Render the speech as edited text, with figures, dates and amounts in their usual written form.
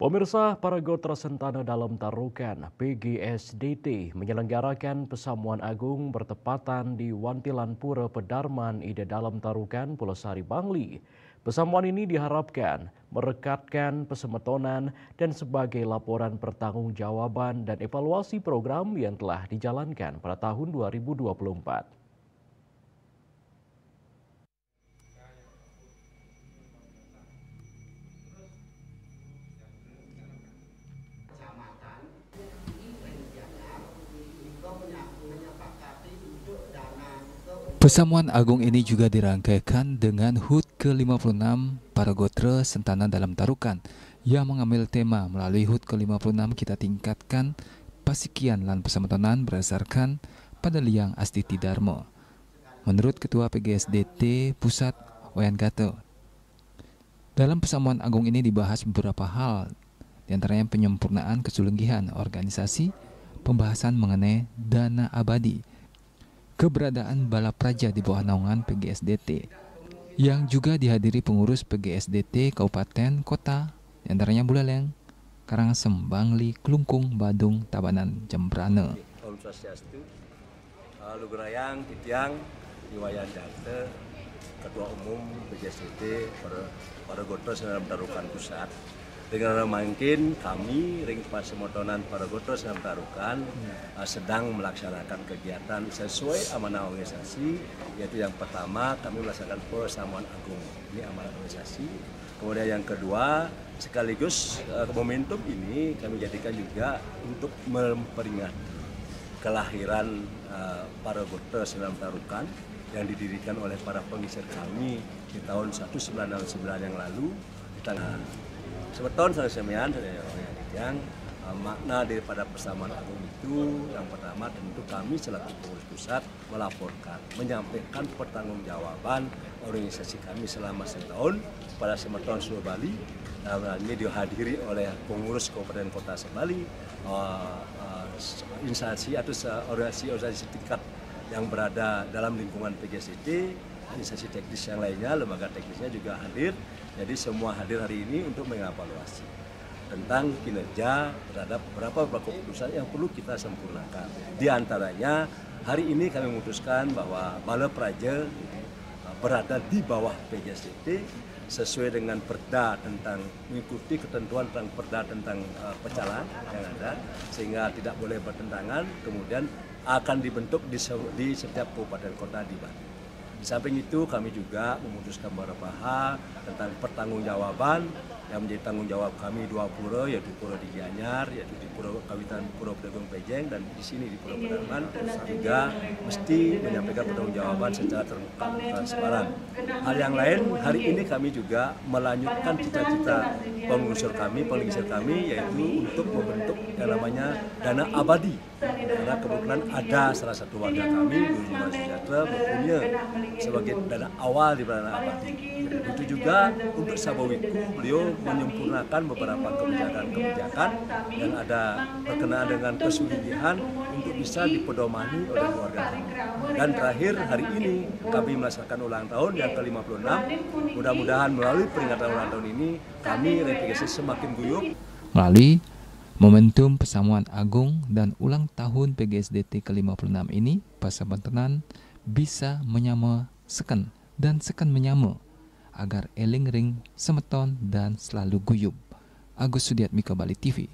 Pemirsa, Paragotra Sentana dalam Tarukan PGSDT menyelenggarakan Pesamuan Agung bertepatan di Wantilan Pura Pedarman Ida Dalam Tarukan, Pulau Sari, Bangli. Pesamuan ini diharapkan merekatkan pesemetonan dan sebagai laporan pertanggungjawaban dan evaluasi program yang telah dijalankan pada tahun 2024. Pesamuan Agung ini juga dirangkaikan dengan HUT ke-56 Paragotra Sentana dalam Tarukan yang mengambil tema melalui HUT ke-56 kita tingkatkan pasikian lan pesemetonan berdasarkan pada Liang Astiti Dharma. Menurut Ketua PGSDT Pusat Wayan Gato, dalam Pesamuan Agung ini dibahas beberapa hal, diantaranya penyempurnaan kesulenggihan organisasi, pembahasan mengenai dana abadi, keberadaan Bala Praja di bawah naungan PGSDT, yang juga dihadiri pengurus PGSDT Kabupaten Kota, diantaranya Buleleng, Karangasem, Bangli, Klungkung, Badung, Tabanan, Jembrana. Om Swastiastu, Lugrayang, Titiang, Iwayan Dante, Ketua Umum PGSDT Paragotra Sentana Tarukan Pusat. Dengan mungkin kami Ring Pasemotonan Paragotra Sentana Tarukan sedang melaksanakan kegiatan sesuai amanah organisasi, yaitu yang pertama kami melaksanakan Pesamuan Agung, ini amanah organisasi. Kemudian yang kedua, sekaligus momentum ini kami jadikan juga untuk memperingati kelahiran Paragotra Sentana Tarukan yang didirikan oleh para penggeser kami di tahun 1969 yang lalu di tanah Semeton Semian yang makna daripada Pesamuan Agung itu yang pertama tentu kami selaku pengurus pusat melaporkan, menyampaikan pertanggungjawaban organisasi kami selama setahun pada Semeton Seluruh Bali. Ini dihadiri oleh pengurus Kabupaten Kota Sebali, instansi atau organisasi tingkat yang berada dalam lingkungan PGSDT, instansi teknis yang lainnya, lembaga teknisnya juga hadir. Jadi semua hadir hari ini untuk mengevaluasi tentang kinerja terhadap beberapa keputusan yang perlu kita sempurnakan. Di antaranya hari ini kami memutuskan bahwa Bala Praja berada di bawah PGSDT sesuai dengan perda tentang mengikuti ketentuan tentang perda tentang pecalang yang ada, sehingga tidak boleh bertentangan. Kemudian akan dibentuk di setiap kabupaten kota di Bali. Di samping itu kami juga memutuskan beberapa hal tentang pertanggungjawaban yang menjadi tanggung jawab kami dua pura, yaitu Pura di Gianyar, yaitu di Pura Kawitan Pura Pedagang Pejeng, dan di sini di Pura Pedarman juga mesti menyampaikan pertanggungjawaban secara terbuka dan transparan. Hal yang lain, hari ini kami juga melanjutkan cita-cita penggeser kami, yaitu untuk membentuk yang namanya dana abadi. Karena kebetulan ada salah satu warga kami, Guru Rumah Sejahtera, mempunyai sebagai dana awal di dana abadi. Itu juga untuk Sabawiku, beliau menyempurnakan beberapa kebijakan-kebijakan yang ada berkenaan dengan kesulitan untuk bisa dipedomani oleh keluarga kami. Dan terakhir hari ini kami melaksanakan ulang tahun yang ke-56. Mudah-mudahan melalui peringatan ulang tahun ini kami PGSDT semakin guyup. Melalui momentum Pesamuan Agung dan ulang tahun PGSDT ke-56 ini, Pasemotonan bisa menyama seken dan seken menyama agar eling ring semeton dan selalu guyub. Agus Sudiatmiko, Bali TV.